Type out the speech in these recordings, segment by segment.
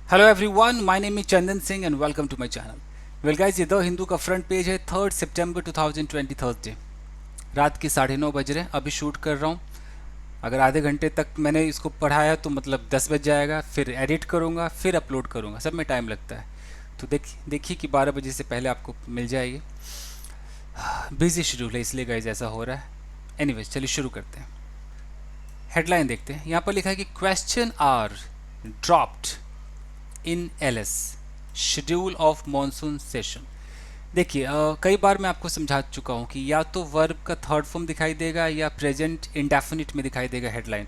Hello everyone, my name is Chandan Singh and welcome to my channel. Well guys, ये the Hindu का front page है। 3 सितंबर 2020 Thursday, रात के 9:30 बज रहे हैं। अभी शूट कर रहा हूँ। अगर आधे घंटे तक मैंने इसको पढ़ाया तो मतलब 10 बज जाएगा, फिर एडिट करूँगा, फिर अपलोड करूँगा, सब में टाइम लगता है। तो देखिए कि 12 बजे से पहले आपको मिल जाएगी। बिजी शेड्यूल है इसलिए गाइस ऐसा हो रहा है। एनीवेज, चलिए शुरू करते हैं। हेडलाइन देखते हैं। यहाँ पर लिखा है कि question are dropped in LS schedule of monsoon session. देखिए, कई बार मैं आपको समझा चुका हूँ कि या तो वर्ब का थर्ड फॉर्म दिखाई देगा या प्रेजेंट इंडेफिनिट में दिखाई देगा। हेडलाइन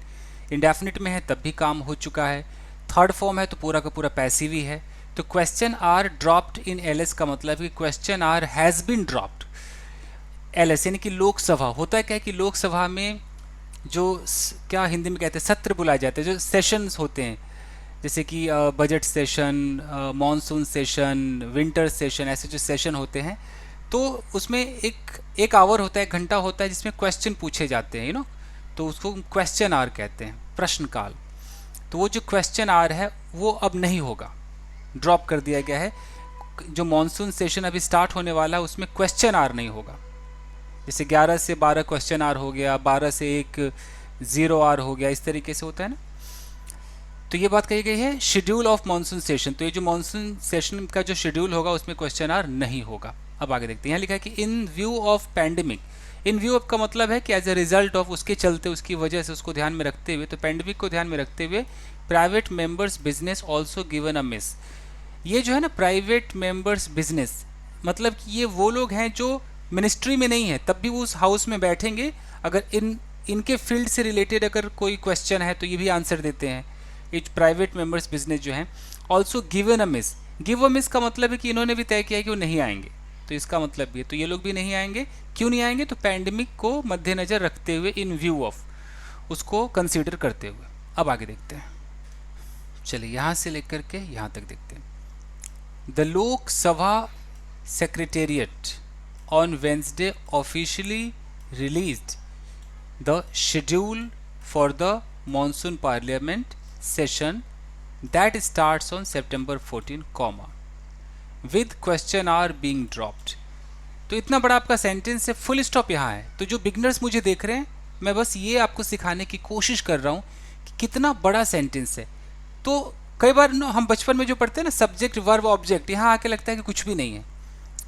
इंडेफिनिट में है तब भी काम हो चुका है, थर्ड फॉर्म है तो पूरा का पूरा पैसिव ही है। तो question are dropped in LS का मतलब है कि question are has been dropped LS, यानी कि लोकसभा। होता है क्या कि लोकसभा में जो क्या हिंदी में कहते हैं सत्र बुलाए जाते हैं, जो सेशंस होते हैं, जैसे कि budget session, monsoon session, winter session, ऐसे जो सेशन होते हैं, तो उसमें एक आवर होता है, एक घंटा होता है जिसमें क्वेश्चन पूछे जाते हैं, तो उसको क्वेश्चन आवर कहते हैं, प्रश्नकाल। तो वो जो क्वेश्चन आवर है वो अब नहीं होगा, ड्रॉप कर दिया गया है। जो मॉनसून सेशन अभी स्टार्ट होने वाला है उसमें क्वेश्चन आवर नहीं होगा। जैसे 11 से 12 क्वेश्चन आवर हो गया, 12 से 1 जीरो आवर हो गया, इस तरीके से होता है ना। तो ये बात कही गई है शेड्यूल ऑफ मॉनसून सेशन। तो ये जो मॉनसून सेशन का जो शेड्यूल होगा उसमें क्वेश्चन आर नहीं होगा। अब आगे देखते हैं। यहाँ लिखा है कि इन view of pandemic. In view of का मतलब है कि एज ए रिजल्ट ऑफ, उसके चलते, उसकी वजह से, उसको ध्यान में रखते हुए, तो पैंडेमिक को ध्यान में रखते हुए private members business also given a miss. ये जो है ना प्राइवेट मेंबर्स बिजनेस, मतलब कि ये वो लोग हैं जो मिनिस्ट्री में नहीं है तब भी वो उस हाउस में बैठेंगे। अगर इनके फील्ड से रिलेटेड अगर कोई क्वेश्चन है तो ये भी आंसर देते हैं। इट प्राइवेट मेंबर्स बिजनेस जो हैं also given a miss. Give a miss का मतलब है कि इन्होंने भी तय किया कि वो नहीं आएंगे, तो इसका मतलब भी है तो ये लोग भी नहीं आएंगे। क्यों नहीं आएंगे? तो पैंडेमिक को मद्देनजर रखते हुए, इन व्यू ऑफ, उसको कंसीडर करते हुए। अब आगे देखते हैं। चलिए यहाँ से लेकर के यहाँ तक देखते हैं। द लोक सभा secretariat on Wednesday officially released the schedule for the monsoon parliament session that starts on September 14, with question hour being dropped। तो इतना बड़ा आपका सेंटेंस है, फुल स्टॉप यहाँ है। तो जो बिगनर्स मुझे देख रहे हैं, मैं बस ये आपको सिखाने की कोशिश कर रहा हूँ कि कितना बड़ा सेंटेंस है। तो कई बार हम बचपन में जो पढ़ते हैं ना, सब्जेक्ट वर्ब ऑब्जेक्ट, यहाँ आके लगता है कि कुछ भी नहीं है,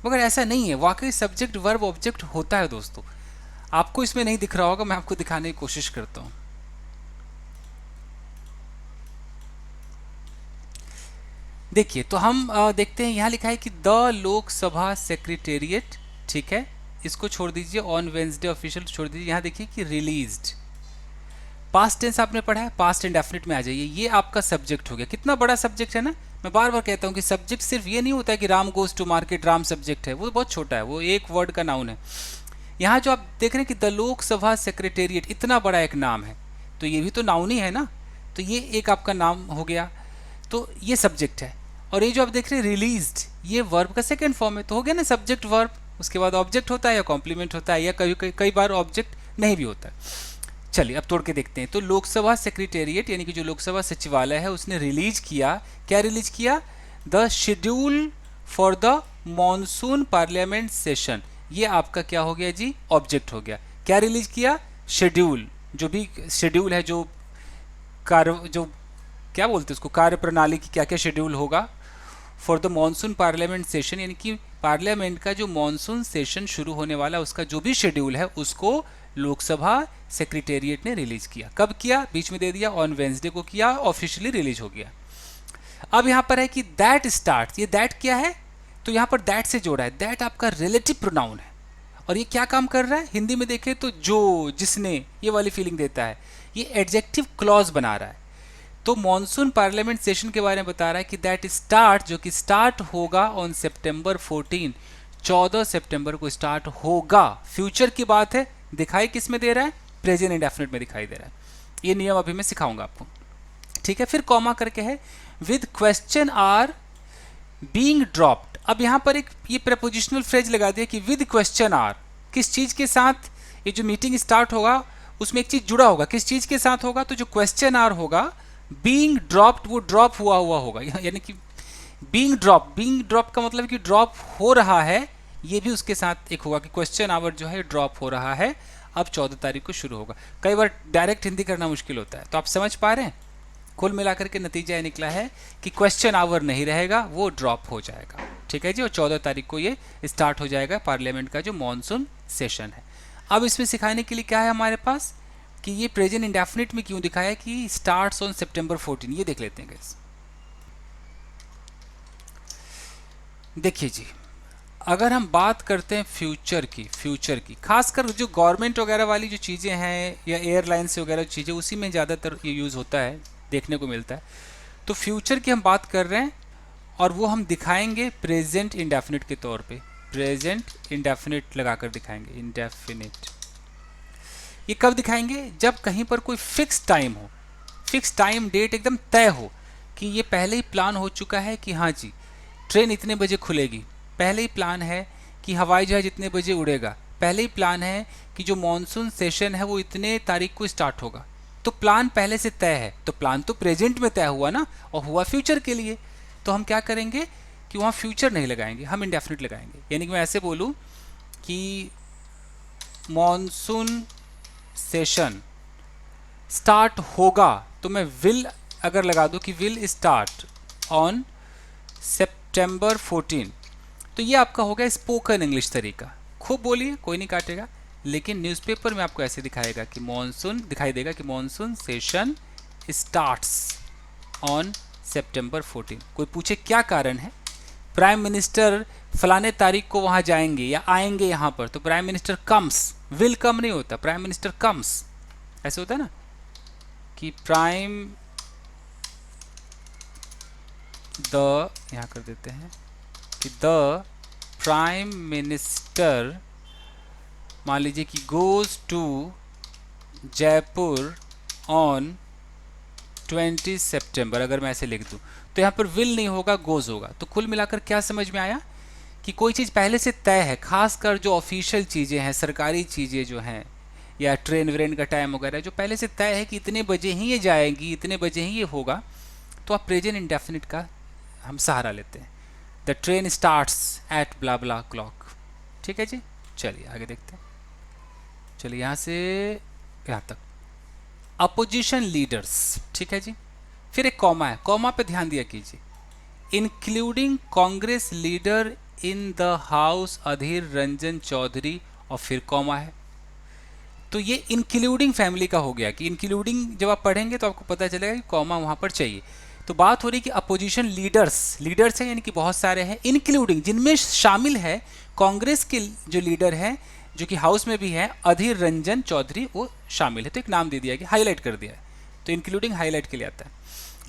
मगर ऐसा नहीं है। वाकई सब्जेक्ट वर्ब ऑब्जेक्ट होता है दोस्तों। आपको इसमें नहीं दिख रहा होगा, मैं आपको दिखाने की कोशिश करता हूं। देखिए, तो हम देखते हैं। यहाँ लिखा है कि द लोकसभा सेक्रेटेरिएट, ठीक है, इसको छोड़ दीजिए, ऑन वेंसडे ऑफिशियल छोड़ दीजिए। यहाँ देखिए कि रिलीज्ड, पास्ट टेंस आपने पढ़ा है, पास्ट इंडेफिनिट में आ जाइए। ये आपका सब्जेक्ट हो गया। कितना बड़ा सब्जेक्ट है ना। मैं बार बार कहता हूँ कि सब्जेक्ट सिर्फ ये नहीं होता है कि Ram goes to market, Ram subject है, वो बहुत छोटा है, वो एक वर्ड का नाउन है। यहाँ जो आप देख रहे हैं कि द लोकसभा सेक्रेटेरिएट, इतना बड़ा एक नाम है, तो ये भी तो नाउन ही है ना। तो ये एक आपका नाम हो गया, तो ये सब्जेक्ट है। और ये जो आप देख रहे हैं रिलीज्ड, ये वर्ब का सेकंड फॉर्म है, तो हो गया ना सब्जेक्ट वर्ब। उसके बाद ऑब्जेक्ट होता है या कॉम्प्लीमेंट होता है, या कई बार ऑब्जेक्ट नहीं भी होता है। चलिए अब तोड़ के देखते हैं। तो लोकसभा सेक्रेटेरिएट यानी कि जो लोकसभा सचिवालय है उसने रिलीज किया, क्या रिलीज किया? The schedule for the monsoon parliament session. ये आपका क्या हो गया जी? ऑब्जेक्ट हो गया। क्या रिलीज किया? शेड्यूल। जो भी शेड्यूल है, जो क्या बोलते हैं उसको, कार्य प्रणाली की क्या क्या शेड्यूल होगा for the monsoon parliament session, यानी कि पार्लियामेंट का जो मॉनसून सेशन शुरू होने वाला उसका जो भी शेड्यूल है उसको लोकसभा सेक्रेटेरिएट ने रिलीज किया। कब किया? बीच में दे दिया, ऑन वेंसडे को किया, ऑफिशियली रिलीज हो गया। अब यहां पर है कि दैट स्टार्ट। ये दैट क्या है? तो यहां पर दैट से जोड़ा है। दैट आपका रिलेटिव प्रोनाउन है, और ये क्या काम कर रहा है? हिंदी में देखें तो जो, जिसने, ये वाली फीलिंग देता है। ये एडजेक्टिव क्लॉज बना रहा है। तो मॉनसून पार्लियामेंट सेशन के बारे में बता रहा है कि दैट स्टार्ट, जो कि स्टार्ट होगा ऑन सितंबर 14, 14 सितंबर को स्टार्ट होगा। फ्यूचर की बात है, दिखाई किस में दे रहा है? प्रेजेंट इंडेफिनिट में दिखाई दे रहा है। ये नियम अभी मैं सिखाऊंगा आपको, ठीक है। फिर कॉमा करके है with question are being dropped. अब यहां पर एक ये प्रपोजिशनल फ्रेज लगा दिया कि विद क्वेश्चन आर, किस चीज के साथ? ये जो मीटिंग स्टार्ट होगा उसमें एक चीज जुड़ा होगा, किस चीज के साथ होगा? तो जो क्वेश्चन आर होगा बीइंग ड्रॉप्ड वो ड्रॉप हुआ हुआ होगा, यानी कि बीइंग ड्रॉप का मतलब है कि ड्रॉप हो रहा है, ये भी उसके साथ एक होगा कि क्वेश्चन आवर जो है ड्रॉप हो रहा है, अब 14 तारीख को शुरू होगा। कई बार डायरेक्ट हिंदी करना मुश्किल होता है, तो आप समझ पा रहे हैं। कुल मिलाकर के नतीजा ये निकला है कि क्वेश्चन आवर नहीं रहेगा, वो ड्रॉप हो जाएगा। ठीक है जी, और 14 तारीख को ये स्टार्ट हो जाएगा पार्लियामेंट का जो मॉनसून सेशन है। अब इसमें सिखाने के लिए क्या है हमारे पास कि ये प्रेजेंट इंडेफिनिट में क्यों दिखाया कि स्टार्ट्स ऑन सितंबर 14, ये देख लेते हैं गाइस। देखिए जी, अगर हम बात करते हैं फ्यूचर की खासकर जो गवर्नमेंट वगैरह वाली जो चीज़ें हैं या एयरलाइंस वगैरह चीज़ें, उसी में ज़्यादातर ये यूज़ होता है, देखने को मिलता है। तो फ्यूचर की हम बात कर रहे हैं और वो हम दिखाएंगे प्रेजेंट इंडेफिनिट के तौर पे। प्रेजेंट इंडेफिनिट लगाकर दिखाएंगे, इंडेफिनिट। ये कब दिखाएंगे? जब कहीं पर कोई फिक्स टाइम हो, फिक्स टाइम डेट एकदम तय हो कि ये पहले ही प्लान हो चुका है कि हाँ जी ट्रेन इतने बजे खुलेगी, पहले ही प्लान है कि हवाई जहाज इतने बजे उड़ेगा, पहले ही प्लान है कि जो मॉनसून सेशन है वो इतने तारीख को स्टार्ट होगा। तो प्लान पहले से तय है, तो प्लान तो प्रेजेंट में तय हुआ ना, और हुआ फ्यूचर के लिए। तो हम क्या करेंगे कि वहाँ फ्यूचर नहीं लगाएंगे, हम इंडेफिनिट लगाएंगे। यानी कि मैं ऐसे बोलूँ कि मॉनसून सेशन स्टार्ट होगा, तो मैं विल अगर लगा दूँ कि विल स्टार्ट ऑन सितंबर 14, तो ये आपका हो गया स्पोकन इंग्लिश तरीका। खूब बोलिए, कोई नहीं काटेगा, लेकिन न्यूज़पेपर में आपको ऐसे दिखाएगा कि मॉनसून दिखाई देगा कि मॉनसून सेशन स्टार्ट्स ऑन सितंबर 14। कोई पूछे क्या कारण है, प्राइम मिनिस्टर फलाने तारीख को वहाँ जाएंगे या आएंगे यहाँ पर, तो prime minister comes, will come नहीं होता, प्राइम मिनिस्टर कम्स, ऐसे होता है ना कि प्राइम द, यहाँ कर देते हैं कि द प्राइम मिनिस्टर, मान लीजिए कि गोज टू जयपुर ऑन 20 सितंबर, अगर मैं ऐसे लिख दूं तो यहाँ पर विल नहीं होगा, गोज होगा। तो कुल मिलाकर क्या समझ में आया कि कोई चीज़ पहले से तय है, खासकर जो ऑफिशियल चीज़ें हैं, सरकारी चीज़ें जो हैं, या ट्रेन व्रेन का टाइम वगैरह जो पहले से तय है कि इतने बजे ही ये जाएगी, इतने बजे ही ये होगा, तो आप प्रेजेंट इंडेफिनिट का हम सहारा लेते हैं। The train starts at blah blah clock. ठीक है जी, चलिए आगे देखते हैं। चलिए यहाँ से यहाँ तक अपोजिशन लीडर्स। ठीक है जी, फिर एक कॉमा है, कॉमा पे ध्यान दिया कीजिए। Including Congress leader in the house Adhir Ranjan Chowdhury, और फिर कॉमा है। तो ये इंक्लूडिंग फैमिली का हो गया कि इंक्लूडिंग जब आप पढ़ेंगे तो आपको पता चलेगा कि कॉमा वहाँ पर चाहिए। तो बात हो रही कि अपोजिशन लीडर्स हैं, यानी कि बहुत सारे हैं, इंक्लूडिंग जिनमें शामिल है कांग्रेस के जो लीडर हैं जो कि हाउस में भी हैं, अधीर रंजन चौधरी, वो शामिल है। तो एक नाम दे दिया गया, हाईलाइट कर दिया है, तो इंक्लूडिंग हाईलाइट के लिए आता है।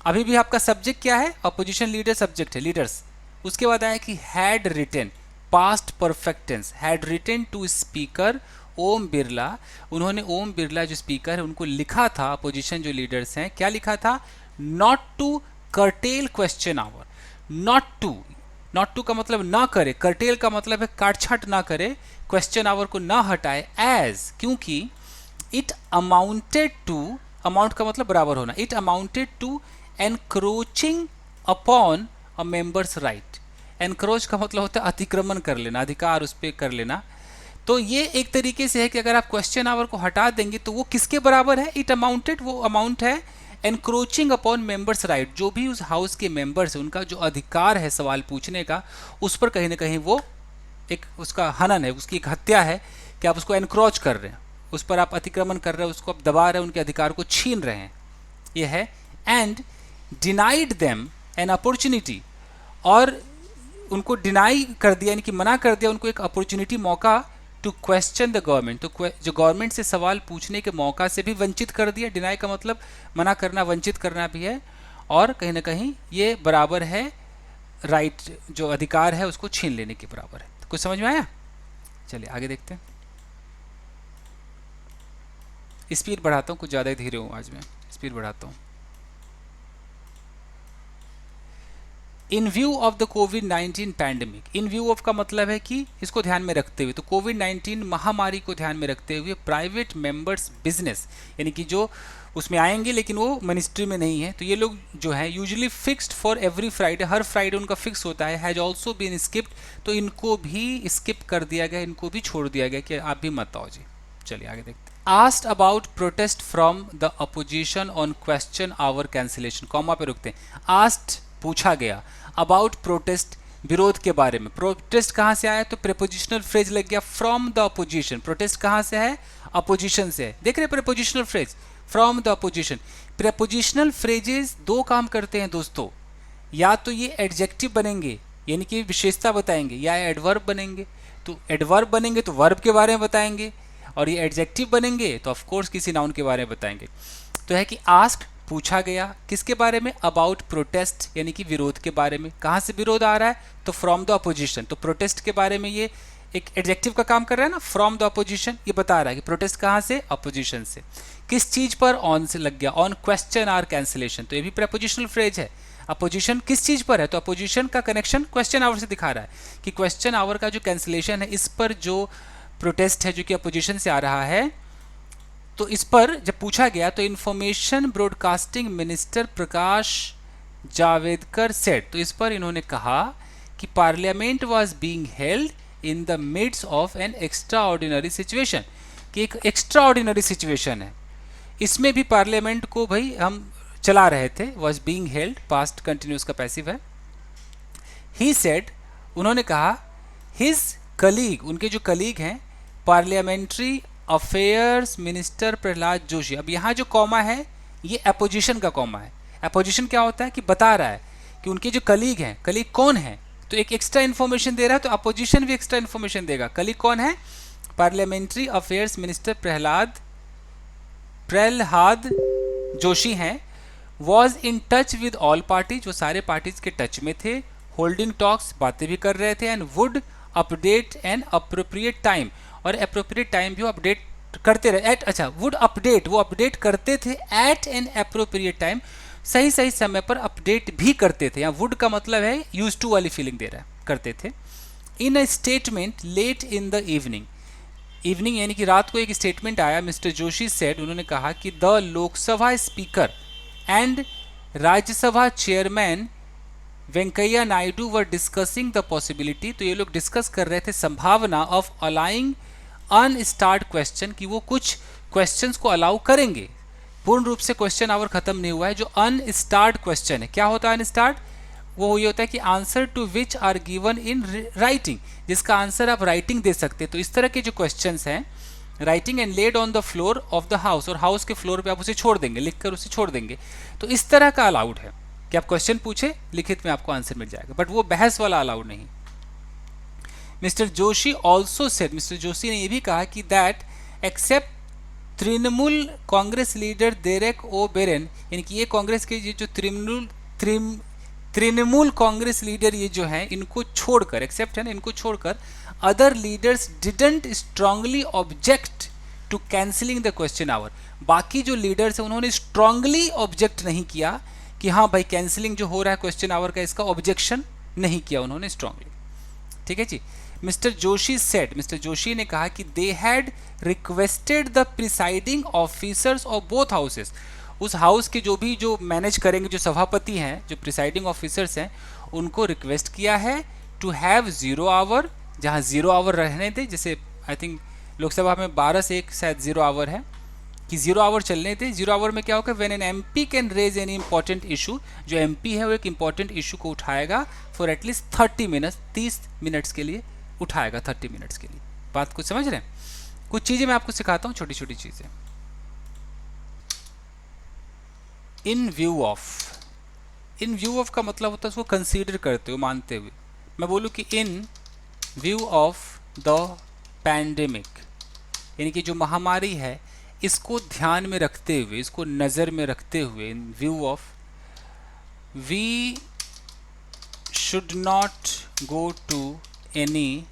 अभी भी आपका सब्जेक्ट क्या है? अपोजिशन लीडर सब्जेक्ट है, लीडर्स। उसके बाद आया कि had written, past perfect tense, had written to speaker Om Birla, उन्होंने ओम बिरला जो स्पीकर है उनको लिखा था, अपोजिशन जो लीडर्स हैं, क्या लिखा था? Not to curtail question hour. Not to का मतलब ना करे, कर्टेल का मतलब है काटछाट ना करे, क्वेश्चन आवर को ना हटाए, एज, क्योंकि इट अमाउंटेड टू, अमाउंट का मतलब बराबर होना, it amounted to encroaching upon a members right. Encroach का मतलब होता है अतिक्रमण कर लेना, अधिकार उस पर कर लेना। तो ये एक तरीके से है कि अगर आप क्वेश्चन आवर को हटा देंगे तो वो किसके बराबर है? इट अमाउंटेड, वो अमाउंट है एनक्रोचिंग अपॉन मेंबर्स राइट, जो भी उस हाउस के मेंबर्स हैं उनका जो अधिकार है सवाल पूछने का, उस पर कहीं ना कहीं वो एक उसका हनन है, उसकी एक हत्या है कि आप उसको एनक्रोच कर रहे हैं, उस पर आप अतिक्रमण कर रहे हैं, उसको आप दबा रहे हैं, उनके अधिकार को छीन रहे हैं, ये है। And denied them an opportunity, और उनको डिनाई कर दिया, यानी कि मना कर दिया उनको एक अपॉर्चुनिटी, मौका, टू क्वेश्चन द गवर्नमेंट, तो जो गवर्नमेंट से सवाल पूछने के मौका से भी वंचित कर दिया। डिनाई का मतलब मना करना, वंचित करना भी है, और कहीं ना कहीं ये बराबर है राइट, जो अधिकार है उसको छीन लेने के बराबर है। तो कुछ समझ में आया? चलिए आगे देखते हैं। स्पीड बढ़ाता हूँ, कुछ ज़्यादा ही धीरे हूँ आज मैं, स्पीड बढ़ाता हूँ। इन view of the covid pandemic, in view of का मतलब है कि इसको ध्यान में रखते हुए, तो कोविड-19 महामारी को ध्यान में रखते हुए प्राइवेट मेंबर्स बिजनेस, यानी कि जो उसमें आएंगे लेकिन वो मिनिस्ट्री में नहीं है। तो ये लोग जो है usually fixed for every Friday, her Friday उनका फिक्स होता है। हैज ऑल्सो बीन स्किप्ड, तो इनको भी स्किप कर दिया गया, इनको भी छोड़ दिया गया कि आप भी मत आओ जी। चलिए आगे देखते हैं। Asked about protest from the opposition on question hour cancellation, comma पे रुकते हैं। आस्क्ड पूछा गया, अबाउट प्रोटेस्ट विरोध के बारे में। प्रोटेस्ट कहाँ से आया, तो प्रेपोजिशनल फ्रेज लग गया फ्रॉम द अपोजिशन। प्रोटेस्ट कहाँ से है, अपोजिशन से है। देख रहे prepositional phrase from the opposition. Prepositional phrases दो काम करते हैं दोस्तों, या तो ये एडजेक्टिव बनेंगे यानी कि विशेषता बताएंगे, या एडवर्ब बनेंगे। तो एडवर्ब बनेंगे तो वर्ब के बारे में बताएंगे, और ये एडजेक्टिव बनेंगे तो ऑफ कोर्स किसी नाउन के बारे में बताएंगे। तो है कि आस्क्ड पूछा गया किसके बारे में, अबाउट प्रोटेस्ट यानी कि विरोध के बारे में। कहाँ से विरोध आ रहा है, तो फ्रॉम द अपोजिशन। तो प्रोटेस्ट के बारे में ये एक एडजेक्टिव का काम कर रहा है ना, फ्रॉम द अपोजिशन, ये बता रहा है कि प्रोटेस्ट कहाँ से, अपोजिशन से। किस चीज पर, ऑन से लग गया, ऑन क्वेश्चन आर कैंसिलेशन, तो ये भी प्रेपोजिशनल फ्रेज है। अपोजिशन किस चीज पर है, तो अपोजिशन का कनेक्शन क्वेश्चन आवर से दिखा रहा है कि क्वेश्चन आवर का जो कैंसिलेशन है, इस पर जो प्रोटेस्ट है जो कि अपोजिशन से आ रहा है, तो इस पर जब पूछा गया तो information broadcasting minister Prakash Javadekar said, तो इस पर इन्होंने कहा कि parliament was being held in the midst of an extraordinary situation, कि एक एक्स्ट्रा ऑर्डिनरी सिचुएशन है, इसमें भी पार्लियामेंट को भाई हम चला रहे थे। Was being held past continuous का पैसिव है। ही सेड, उन्होंने कहा, हिज कलीग, उनके जो कलीग हैं parliamentary affairs minister Pralhad Joshi. अब यहाँ जो कॉमा है ये अपोजिशन का कॉमा है। अपोजिशन क्या होता है कि बता रहा है कि उनके जो कलीग हैं, कलीग कौन है, तो एक एक्स्ट्रा इन्फॉर्मेशन दे रहा है, तो अपोजिशन भी एक्स्ट्रा इन्फॉर्मेशन देगा। कलीग कौन है, parliamentary affairs minister Pralhad Joshi हैं। Was in touch with all party, जो सारे पार्टीज के टच में थे। होल्डिंग टॉक्स, बातें भी कर रहे थे। And would update an appropriate time, और अप्रोप्रिएट टाइम भी अपडेट करते रहे। एट, अच्छा, वुड अपडेट, वो अपडेट करते थे एट एन अप्रोप्रिएट टाइम, सही सही समय पर अपडेट भी करते थे। यहाँ वुड का मतलब है यूज टू वाली फीलिंग दे रहा है, करते थे। In a statement late in the evening, evening यानी कि रात को एक स्टेटमेंट आया। मिस्टर जोशी सेड, उन्होंने कहा कि the Lok Sabha speaker and Rajya Sabha chairman Venkaiah Naidu were discussing the possibility, तो ये लोग डिस्कस कर रहे थे संभावना ऑफ अलाइंग अनस्टार्ट क्वेश्चन, कि वो कुछ क्वेश्चंस को अलाउ करेंगे। पूर्ण रूप से क्वेश्चन आवर खत्म नहीं हुआ है। जो अनस्टार्ट क्वेश्चन है, क्या होता है अनस्टार्ट, वो ये होता है कि answer to which are given in writing, जिसका आंसर आप राइटिंग दे सकते हैं। तो इस तरह के जो क्वेश्चंस हैं, writing and laid on the floor of the house, और हाउस के फ्लोर पे आप उसे छोड़ देंगे, लिखकर उसे छोड़ देंगे। तो इस तरह का अलाउड है कि आप क्वेश्चन पूछे, लिखित में आपको आंसर मिल जाएगा, बट वो बहस वाला अलाउड नहीं। Mister Joshi also said, mister Joshi ने यह भी कहा कि that except Trinamool Congress leader Derek O'Brien, यानी कि ये कांग्रेस के जो तृणमूल कांग्रेस लीडर ये जो है, इनको छोड़कर, एक्सेप्ट है ना, इनको छोड़कर other leaders didn't strongly object to cancelling the question hour, बाकी जो लीडर्स हैं उन्होंने स्ट्रांगली ऑब्जेक्ट नहीं किया कि हाँ भाई कैंसिलिंग जो हो रहा है क्वेश्चन आवर का, इसका ऑब्जेक्शन नहीं किया उन्होंने स्ट्रांगली। ठीक है जी। Mister Joshi said, mister Joshi ने कहा कि they had requested the presiding officers of both houses, उस हाउस के जो मैनेज करेंगे, जो सभापति हैं, जो प्रिसाइडिंग ऑफिसर्स हैं, उनको रिक्वेस्ट किया है टू हैव 0 आवर, जहाँ 0 आवर रहने थे। जैसे आई थिंक लोकसभा में 12 से 1 शायद 0 आवर है, कि 0 आवर चलने थे। 0 आवर में क्या होगा, when an MP can raise any important issue, जो एमपी है वो एक इंपॉर्टेंट इशू को उठाएगा फॉर एटलीस्ट 30 मिनट्स, 30 मिनट्स के लिए उठाएगा, 30 मिनट्स के लिए। बात कुछ समझ रहे हैं? कुछ चीज़ें मैं आपको सिखाता हूँ, छोटी छोटी चीज़ें। इन view of, in view of का मतलब होता है उसको कंसीडर करते हुए, मानते हुए। मैं बोलूँ कि इन व्यू ऑफ द पैंडेमिक, यानी कि जो महामारी है इसको ध्यान में रखते हुए, इसको नज़र में रखते हुए, in view of, we should not go to any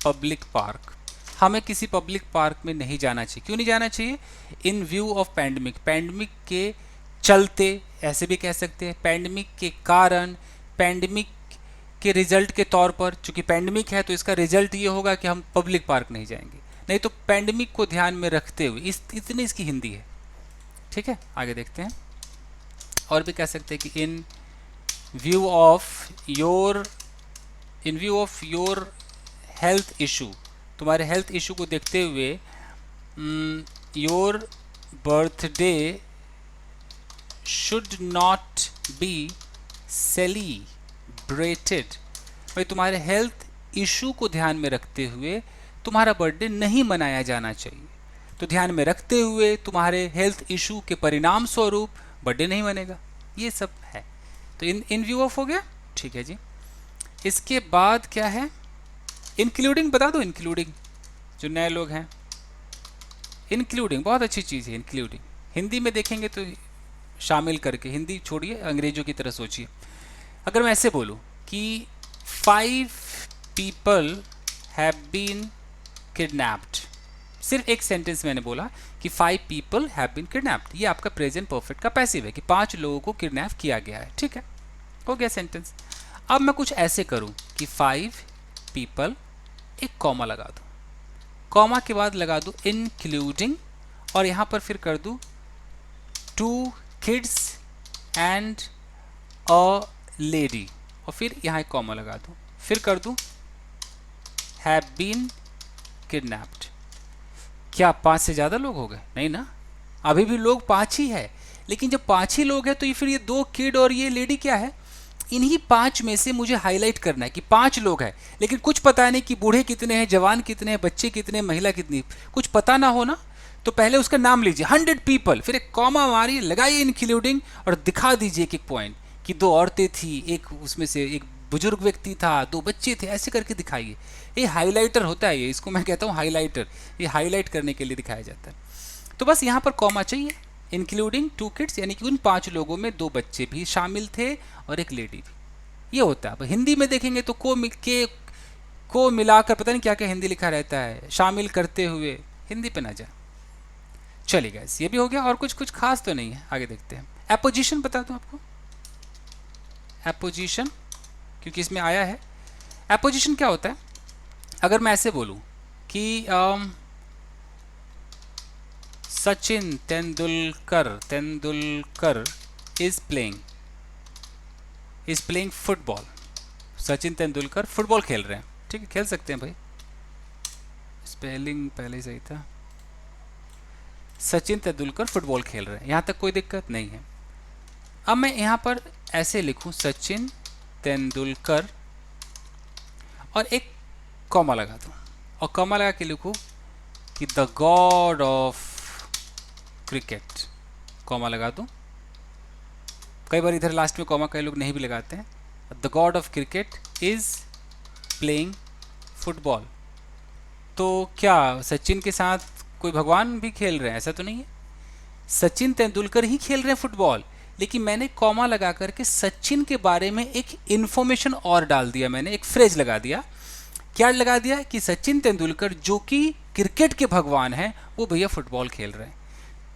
public park, हमें किसी पब्लिक पार्क में नहीं जाना चाहिए। क्यों नहीं जाना चाहिए? इन व्यू ऑफ पैंडेमिक, पैंडेमिक के चलते, ऐसे भी कह सकते हैं, पैंडेमिक के कारण, पैंडेमिक के रिजल्ट के तौर पर। चूंकि पैंडेमिक है तो इसका रिजल्ट ये होगा कि हम पब्लिक पार्क नहीं जाएंगे, नहीं तो पैंडेमिक को ध्यान में रखते हुए, इतनी इसकी हिंदी है। ठीक है, आगे देखते हैं। और भी कह सकते हैं कि इन view of your health issue, तुम्हारे हेल्थ इशू को देखते हुए your birthday should not be celebrated. भाई तुम्हारे हेल्थ इशू को ध्यान में रखते हुए तुम्हारा बर्थडे नहीं मनाया जाना चाहिए। तो ध्यान में रखते हुए तुम्हारे हेल्थ इशू के परिणाम स्वरूप बर्थडे नहीं मनेगा। ये सब है। तो इन व्यू ऑफ हो गया, ठीक है जी। इसके बाद क्या है, इंक्लूडिंग बता दो। इंक्लूडिंग, जो नए लोग हैं, इंक्लूडिंग बहुत अच्छी चीज़ है। इंक्लूडिंग हिंदी में देखेंगे तो शामिल करके, हिंदी छोड़िए, अंग्रेजों की तरह सोचिए। अगर मैं ऐसे बोलूँ कि 5 people have been kidnapped, सिर्फ एक सेंटेंस मैंने बोला कि 5 people have been kidnapped, ये आपका प्रेजेंट परफेक्ट का पैसिव है कि 5 लोगों को किडनैप किया गया है। ठीक है, हो गया सेंटेंस। अब मैं कुछ ऐसे करूं कि 5 people, एक कॉमा लगा दूं, कॉमा के बाद लगा दूं इंक्लूडिंग, और यहां पर फिर कर दूं 2 kids and a lady, और फिर यहाँ एक कॉमा लगा दूं, फिर कर दूं have been kidnapped। क्या 5 से ज़्यादा लोग हो गए? नहीं ना, अभी भी लोग 5 ही है। लेकिन जब 5 ही लोग हैं तो ये फिर ये 2 किड और ये लेडी क्या है, इन्हीं 5 में से मुझे हाईलाइट करना है कि 5 लोग हैं। लेकिन कुछ पता नहीं कि बूढ़े कितने हैं, जवान कितने हैं, बच्चे कितने हैं, महिला कितनी, कुछ पता ना हो ना, तो पहले उसका नाम लीजिए 100 people, फिर एक कॉमा मारिए, लगाइए इंक्लूडिंग, और दिखा दीजिए एक एक पॉइंट कि 2 औरतें थी, एक उसमें से एक बुजुर्ग व्यक्ति था, 2 बच्चे थे, ऐसे करके दिखाइए। ये हाईलाइटर होता है, ये इसको मैं कहता हूँ हाईलाइटर, ये हाईलाइट करने के लिए दिखाया जाता है। तो बस यहाँ पर कॉमा चाहिए, इंक्लूडिंग 2 kids, यानी कि उन 5 लोगों में 2 बच्चे भी शामिल थे और एक लेडी भी, ये होता है। अब हिंदी में देखेंगे तो को मिलाकर पता नहीं क्या क्या हिंदी लिखा रहता है, शामिल करते हुए, हिंदी पे ना जाए। चलिए गाइस, ये भी हो गया, और कुछ खास तो नहीं है। आगे देखते हैं। एपोजिशन बता दूं आपको, एपोजिशन क्योंकि इसमें आया है। एपोजिशन क्या होता है, अगर मैं ऐसे बोलूं कि Sachin Tendulkar is playing football. Sachin Tendulkar football खेल रहे हैं, ठीक है, खेल सकते हैं भाई, स्पेलिंग पहले ही सही था। सचिन तेंदुलकर फुटबॉल खेल रहे हैं, यहाँ तक कोई दिक्कत नहीं है। अब मैं यहाँ पर ऐसे लिखूँ सचिन तेंदुलकर और एक कॉमा लगा दूँ, और कॉमा लगा के लिखूँ कि the God of cricket, comma लगा दूँ। कई बार इधर लास्ट में कॉमा कई लोग नहीं भी लगाते हैं। The God of cricket is playing football. तो क्या सचिन के साथ कोई भगवान भी खेल रहे हैं? ऐसा तो नहीं है, सचिन तेंदुलकर ही खेल रहे हैं फुटबॉल, लेकिन मैंने कॉमा लगा करके सचिन के बारे में एक इन्फॉर्मेशन और डाल दिया, मैंने एक फ्रेज लगा दिया। क्या लगा दिया कि सचिन तेंदुलकर जो कि क्रिकेट के भगवान हैं, वो भैया फुटबॉल खेल रहे हैं।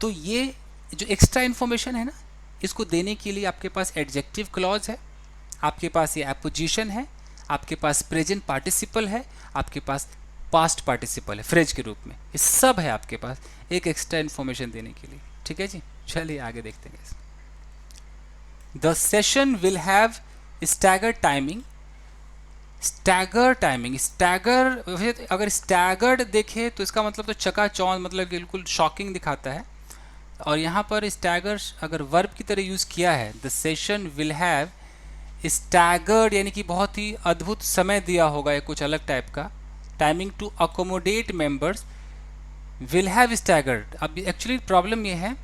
तो ये जो एक्स्ट्रा इन्फॉर्मेशन है ना, इसको देने के लिए आपके पास एडजेक्टिव क्लॉज है, आपके पास ये एपोजिशन है, आपके पास प्रेजेंट पार्टिसिपल है, आपके पास पास्ट पार्टिसिपल है फ्रेज के रूप में। ये सब है आपके पास एक एक्स्ट्रा इन्फॉर्मेशन देने के लिए। ठीक है जी, चलिए आगे देखते हैं। The session will have stagger timing. Stagger अगर स्टैगर्ड देखे तो इसका मतलब तो चकाचौंध, मतलब बिल्कुल शॉकिंग दिखाता है। और यहाँ पर स्टैगर अगर वर्ब की तरह यूज़ किया है, the session will have staggered, यानी कि बहुत ही अद्भुत समय दिया होगा, या कुछ अलग टाइप का। Timing to accommodate members, will have staggered. अब एक्चुअली प्रॉब्लम ये है,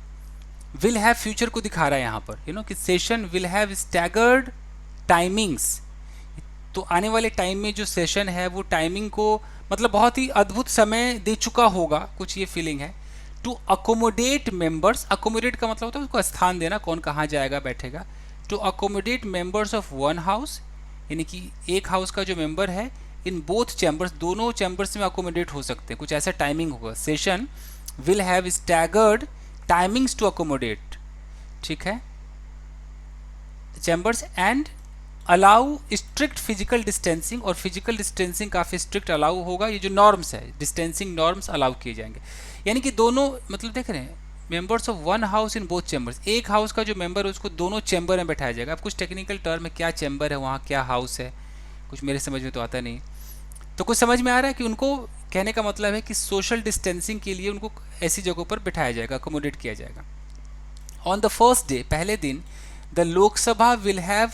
विल हैव फ्यूचर को दिखा रहा है यहाँ पर, कि session will have staggered timings. तो आने वाले टाइम में जो सेशन है वो टाइमिंग को मतलब बहुत ही अद्भुत समय दे चुका होगा, कुछ ये फीलिंग है। टू अकोमोडेट मेंबर्स, अकोमोडेट का मतलब होता है उसको स्थान देना, कौन कहाँ जाएगा बैठेगा। To accommodate members of one house, यानी कि एक हाउस का जो मेंबर है, इन बोथ चैम्बर्स, दोनों चैम्बर्स में अकोमोडेट हो सकते हैं, कुछ ऐसा टाइमिंग होगा। Session will have staggered timings to accommodate, ठीक है, chambers, and allow strict physical distancing, और फिजिकल डिस्टेंसिंग काफ़ी स्ट्रिक्ट अलाउ होगा। ये जो नॉर्म्स है, डिस्टेंसिंग नॉर्म्स अलाउ किए जाएंगे। यानी कि दोनों मतलब देख रहे हैं, members of one house in both chambers, एक हाउस का जो मेंबर है उसको दोनों चैम्बर में बैठाया जाएगा। अब कुछ टेक्निकल टर्म है, क्या चैम्बर है वहाँ, क्या हाउस है, कुछ मेरे समझ में तो आता नहीं। तो कुछ समझ में आ रहा है कि उनको कहने का मतलब है कि सोशल डिस्टेंसिंग के लिए उनको ऐसी जगहों पर बिठाया जाएगा, अकोमोडेट किया जाएगा। ऑन द फर्स्ट डे, पहले दिन, the Lok Sabha will have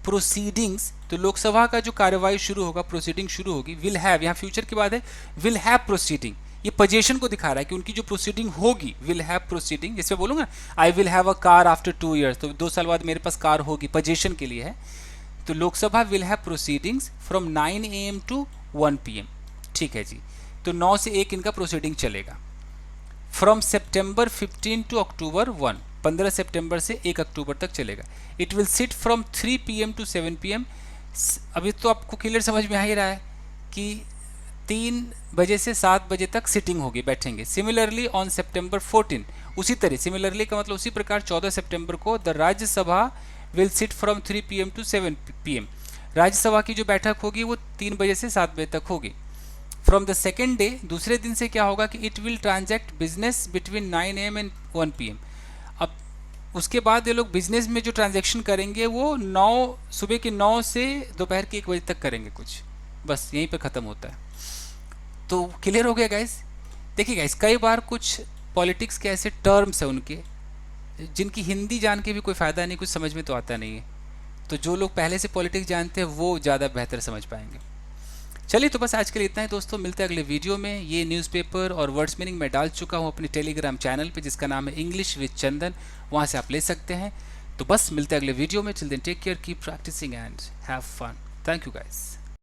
proceedings, तो लोकसभा का जो कार्यवाही शुरू होगा, प्रोसीडिंग शुरू होगी। विल हैव, यहाँ फ्यूचर की बात है, विल हैव प्रोसीडिंग, ये पोजीशन को दिखा रहा है कि उनकी जो प्रोसीडिंग होगी, विल हैव प्रोसीडिंग। जैसे बोलूँगा I will have a car after 2 years, तो 2 साल बाद मेरे पास कार होगी, पोजीशन के लिए है। तो Lok Sabha will have proceedings from 9 AM to 1 PM, ठीक है जी। तो 9 से 1 इनका प्रोसीडिंग चलेगा। फ्रॉम सितंबर 15 टू अक्टूबर 1, 15 सितंबर से 1 अक्टूबर तक चलेगा। It will sit from 3 PM to 7 PM। अभी तो आपको क्लियर समझ में आ ही रहा है कि 3 बजे से 7 बजे तक सिटिंग होगी, बैठेंगे। सिमिलरली ऑन सितंबर 14, उसी तरह, सिमिलरली का मतलब उसी प्रकार 14 सितंबर को the Rajya Sabha will sit from 3 PM to 7 PM। Rajya Sabha की जो बैठक होगी वो 3 बजे से 7 बजे तक होगी। फ्रॉम द सेकेंड डे, दूसरे दिन से क्या होगा कि it will transact business between 9 AM and 1 PM। अब उसके बाद ये लोग बिजनेस में जो ट्रांजैक्शन करेंगे वो सुबह के 9 से दोपहर के 1 बजे तक करेंगे कुछ, बस यहीं पे ख़त्म होता है। तो क्लियर हो गया गाइस। देखिए गाइस, कई बार कुछ पॉलिटिक्स के ऐसे टर्म्स हैं उनके जिनकी हिंदी जान के भी कोई फ़ायदा नहीं, कुछ समझ में तो आता नहीं है। तो जो लोग पहले से पॉलिटिक्स जानते हैं वो ज़्यादा बेहतर समझ पाएंगे। चलिए, तो बस आज के लिए इतना ही दोस्तों, मिलते हैं अगले वीडियो में। ये न्यूज़पेपर और वर्ड्स मीनिंग मैं डाल चुका हूँ अपने टेलीग्राम चैनल पे, जिसका नाम है इंग्लिश विद चंदन, वहाँ से आप ले सकते हैं। तो बस मिलते हैं अगले वीडियो में। Till then take care, keep practicing and have fun. Thank you guys.